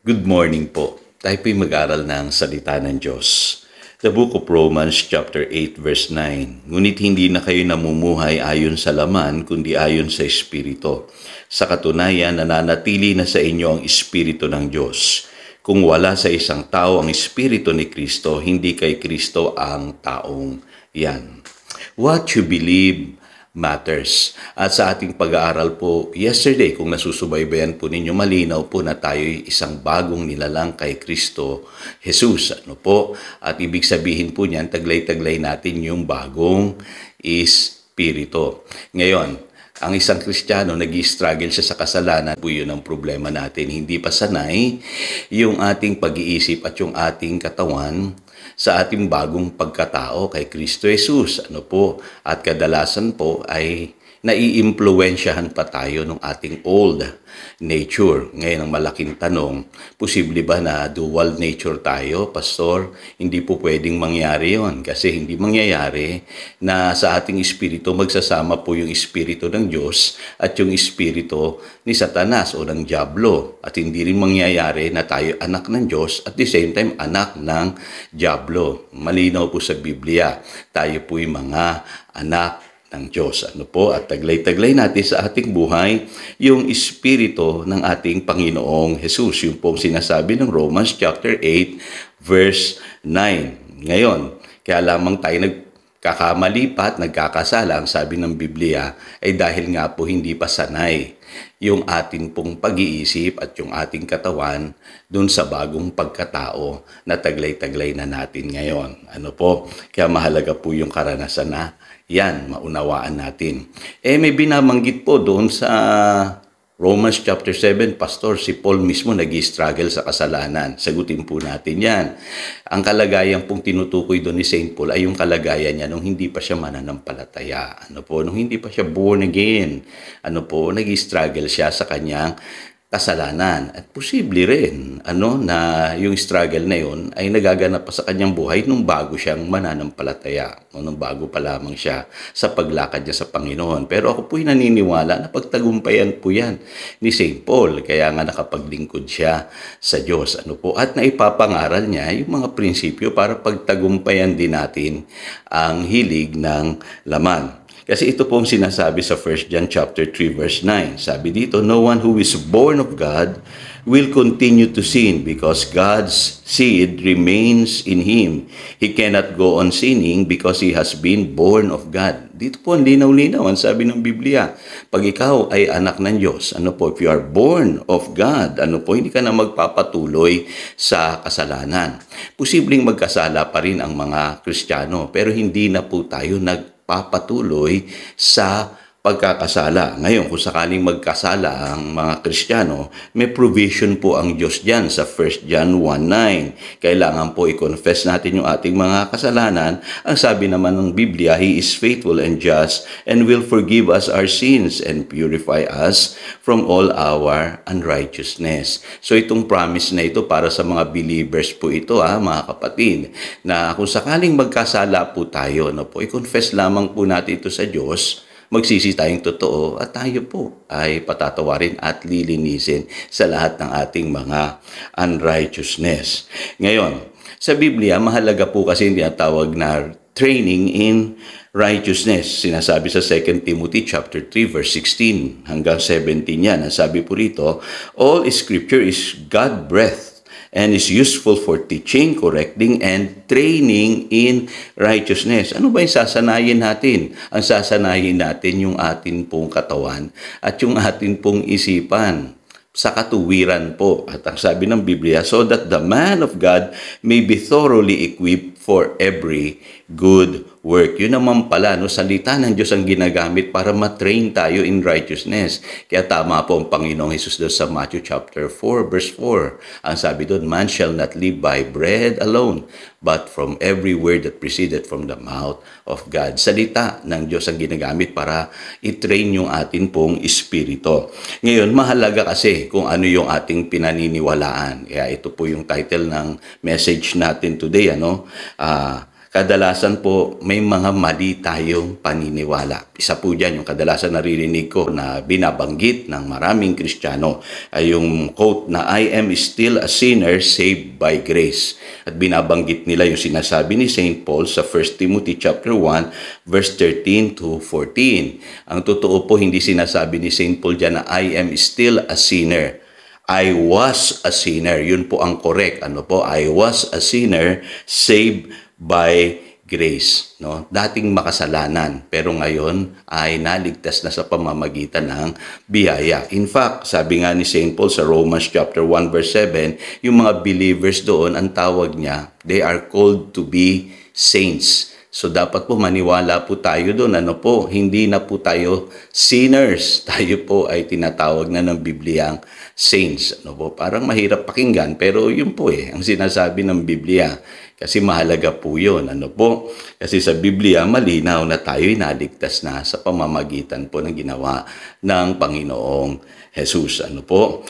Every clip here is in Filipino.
Good morning po. Tayo po'y mag-aral ng salita ng Diyos. The book of Romans chapter 8 verse 9. Ngunit hindi na kayo namumuhay ayon sa laman, kundi ayon sa Espiritu. Sa katunayan, nananatili na sa inyo ang Espiritu ng Diyos. Kung wala sa isang tao ang Espiritu ni Kristo, hindi kay Kristo ang taong yan. What you believe matters. At sa ating pag-aaral po yesterday, kung nasusubaybayan po ninyo, malinaw po na tayo'y isang bagong nilalang kay Kristo Jesus. Ano po? At ibig sabihin po niyan, taglay-taglay natin yung bagong Espiritu. Ngayon, ang isang Kristiyano, nag-i-struggle siya sa kasalanan, po yun ang problema natin. Hindi pa sanay yung ating pag-iisip at yung ating katawan sa ating bagong pagkatao kay Kristo Jesus. Ano po? At kadalasan po ay naiimpluwensyahan pa tayo ng ating old nature. Ngayon ang malaking tanong, posible ba na dual nature tayo, Pastor? Hindi po pwedeng mangyari yon kasi hindi mangyayari na sa ating espiritu magsasama po yung espiritu ng Diyos at yung espiritu ni Satanas o ng Diablo. At hindi rin mangyayari na tayo anak ng Diyos at the same time anak ng Diablo. Malinaw po sa Biblia, tayo po'y mga anak ng Diyos. Ano po? At taglay-taglay natin sa ating buhay yung Espiritu ng ating Panginoong Jesus. Yung pong sinasabi ng Romans chapter 8 verse 9. Ngayon, kaya lamang tayo nagkakamali pa at nagkakasala, ang sabi ng Biblia, ay dahil nga po hindi pa sanay yung ating pong pag-iisip at yung ating katawan dun sa bagong pagkatao na taglay-taglay na natin ngayon. Ano po? Kaya mahalaga po yung karanasan na yan, maunawaan natin. May binabanggit po doon sa Romans chapter 7, Pastor, si Paul mismo nag-i-struggle sa kasalanan. Sagutin po natin yan. Ang kalagayan pong tinutukoy doon ni St. Paul ay yung kalagayan niya nung hindi pa siya mananampalataya. Ano po? Nung hindi pa siya born again. Ano po? Nag-i-struggle siya sa kanyang kasalanan. At posible rin na yung struggle na yun ay nagaganap pa sa kanyang buhay nung bago siyang mananampalataya o nung bago pa lamang siya sa paglakad niya sa Panginoon. Pero ako po'y naniniwala na pagtagumpayan po yan ni St. Paul. Kaya nga nakapaglingkod siya sa Diyos. At naipapangaral niya yung mga prinsipyo para pagtagumpayan din natin ang hilig ng laman. Kasi ito pong sinasabi sa 1 John chapter 3 verse 9. Sabi dito, no one who is born of God will continue to sin because God's seed remains in him. He cannot go on sinning because he has been born of God. Dito po ang linaw-linaw ang sabi ng Biblia. Pag ikaw ay anak ng Diyos, if you are born of God, hindi ka na magpapatuloy sa kasalanan. Posibleng magkasala pa rin ang mga Kristiyano, pero hindi na po tayo papatuloy sa pagkakasala. Ngayon, kung sakaling magkasala ang mga Kristiyano, may provision po ang Diyos dyan sa 1 John 1:9. Kailangan po i-confess natin yung ating mga kasalanan. Ang sabi naman ng Biblia, He is faithful and just and will forgive us our sins and purify us from all our unrighteousness. So itong promise na ito para sa mga believers po ito, mga kapatid, na kung sakaling magkasala po tayo, i-confess lamang po natin ito sa Diyos, magsisi tayong totoo at tayo po ay patatawarin at lilinisin sa lahat ng ating mga unrighteousness. Ngayon, sa Biblia, mahalaga po kasi yung tinatawag na training in righteousness. Sinasabi sa 2 Timothy chapter 3 verse 16 hanggang 17 yan. Ang sabi po rito, all scripture is God-breathed and is useful for teaching, correcting, and training in righteousness. Ano ba yung sasanayin natin? Ang sasanayin natin yung atin pong katawan at yung atin pong isipan sa katuwiran po. At ang sabi ng Biblia, so that the man of God may be thoroughly equipped for every good work. Yun naman pala, salita ng Diyos ang ginagamit para matrain tayo in righteousness. Kaya tama po ang Panginoong Jesus doon sa Matthew chapter 4 verse 4. Ang sabi doon, man shall not live by bread alone, but from every word that proceeded from the mouth of God. Salita ng Diyos ang ginagamit para i-train yung atin pong espiritu. Ngayon, mahalaga kasi kung ano yung ating pinaniniwalaan. Kaya ito po yung title ng message natin today, kadalasan po may mga mali tayong paniniwala. Isa po dyan, yung kadalasan naririnig ko na binabanggit ng maraming Kristiyano ay yung quote na I am still a sinner saved by grace. At binabanggit nila yung sinasabi ni St. Paul sa 1 Timothy chapter 1 verse 13 to 14. Ang totoo po, hindi sinasabi ni St. Paul dyan na I am still a sinner. I was a sinner. Yun po ang correct. Ano po? I was a sinner saved by grace. No? Dating makasalanan, pero ngayon ay naligtas na sa pamamagitan ng biyaya. In fact, sabi nga ni St. Paul sa Romans chapter 1 verse 7, yung mga believers doon, ang tawag niya, they are called to be saints. So dapat po maniwala po tayo doon. Ano po? Hindi na po tayo sinners. Tayo po ay tinatawag na ng Bibliang saints. Ano po? Parang mahirap pakinggan, pero yun po ang sinasabi ng Biblia. Kasi mahalaga po yun. Ano po? Kasi sa Biblia, malinaw na tayo naligtas na sa pamamagitan po ng ginawa ng Panginoong Jesus. Ano po?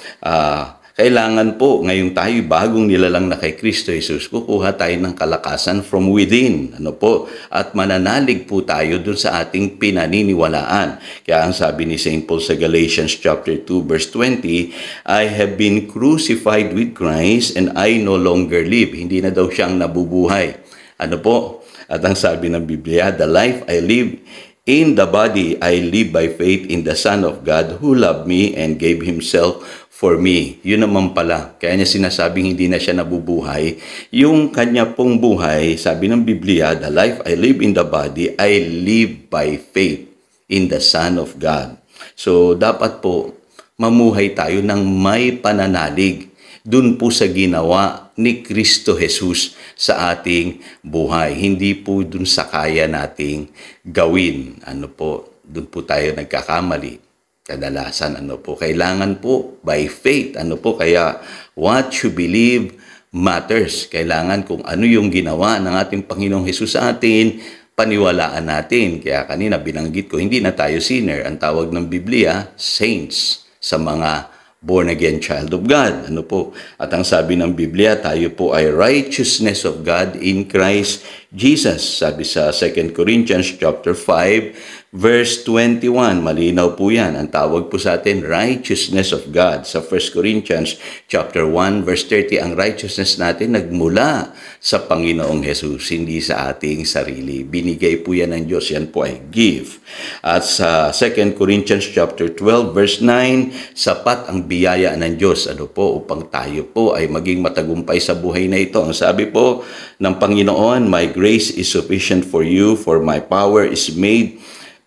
Kailangan po, ngayong tayo bagong nilalang na kay Kristo Jesus, kukuha tayo ng kalakasan from within. Ano po? At mananalig po tayo dun sa ating pinaniniwalaan. Kaya ang sabi ni St. Paul sa Galatians chapter 2 verse 20, I have been crucified with Christ and I no longer live. Hindi na daw siyang nabubuhay. Ano po? At ang sabi ng Biblia, the life I live in the body, I live by faith in the Son of God who loved me and gave Himself for me. Yun naman pala. Kaya niya sinasabing hindi na siya nabubuhay. Yung kanya pong buhay, sabi ng Biblia, the life I live in the body, I live by faith in the Son of God. So, dapat po, mamuhay tayo ng may pananalig dun po sa ginawa ni Kristo Jesus sa ating buhay. Hindi po dun sa kaya nating gawin. Ano po, dun po tayo nagkakamali. Kadalasan, ano po, kailangan po by faith. Ano po, kaya what you believe matters. Kailangan kung ano yung ginawa ng ating Panginoong Hesus sa atin, paniwalaan natin. Kaya kanina binanggit ko, hindi na tayo sinner. Ang tawag ng Biblia, saints sa mga born-again child of God. Ano po? At ang sabi ng Biblia, tayo po ay righteousness of God in Christ Jesus. Sabi sa 2 Corinthians chapter 5, verse 21, malinaw po yan. Ang tawag po sa atin, righteousness of God. Sa 1 Corinthians chapter 1, verse 30, ang righteousness natin nagmula sa Panginoong Jesus, hindi sa ating sarili. Binigay po yan ng Diyos. Yan po ay give. At sa 2 Corinthians chapter 12, verse 9, sapat ang biyaya ng Diyos. Ano po? Upang tayo po ay maging matagumpay sa buhay na ito. Ang sabi po ng Panginoon, my grace is sufficient for you, for my power is made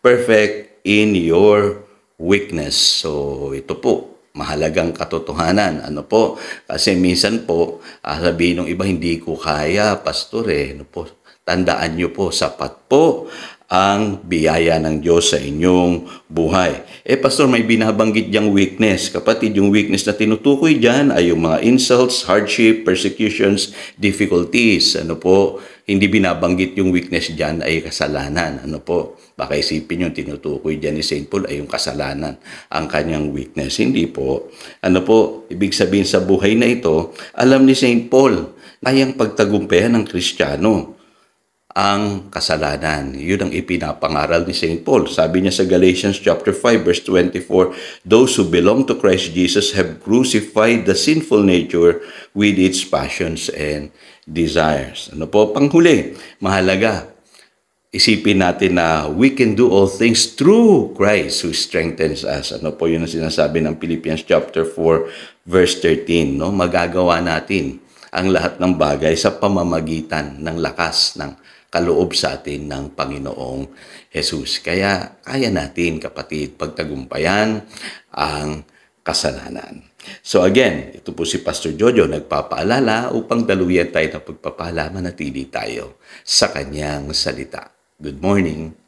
perfect in your weakness. So, ito po, mahalagang katotohanan. Ano po? Kasi minsan po, sabihin ng iba, hindi ko kaya, pastor Ano po? Tandaan nyo po, sapat po ang biyaya ng Diyos sa inyong buhay. Pastor, may binabanggit diyang weakness. Kapatid, yung weakness na tinutukoy dyan ay yung mga insults, hardship, persecutions, difficulties. Ano po? Hindi binabanggit yung weakness dyan ay kasalanan. Ano po? Baka isipin yung tinutukoy dyan ni St. Paul ay yung kasalanan, ang kanyang weakness. Hindi po. Ano po? Ibig sabihin sa buhay na ito, alam ni St. Paul, kayang pagtagumpayan ng Kristiyano ang kasalanan. Yun ang ipinapangaral ni St. Paul. Sabi niya sa Galatians chapter 5 verse 24, those who belong to Christ Jesus have crucified the sinful nature with its passions and desires. Ano po? Panghuli, mahalaga. Isipin natin na we can do all things through Christ who strengthens us. Ano po yun ang sinasabi ng Philippians chapter 4 verse 13. No? Magagawa natin ang lahat ng bagay sa pamamagitan ng lakas ng kaloob sa atin ng Panginoong Jesus. Kaya kaya natin, kapatid, pagtagumpayan ang kasalanan. So again, ito po si Pastor Jojo nagpapaalala upang daluyan tayo ng pagpapala, manatili tayo sa kanyang salita. Good morning.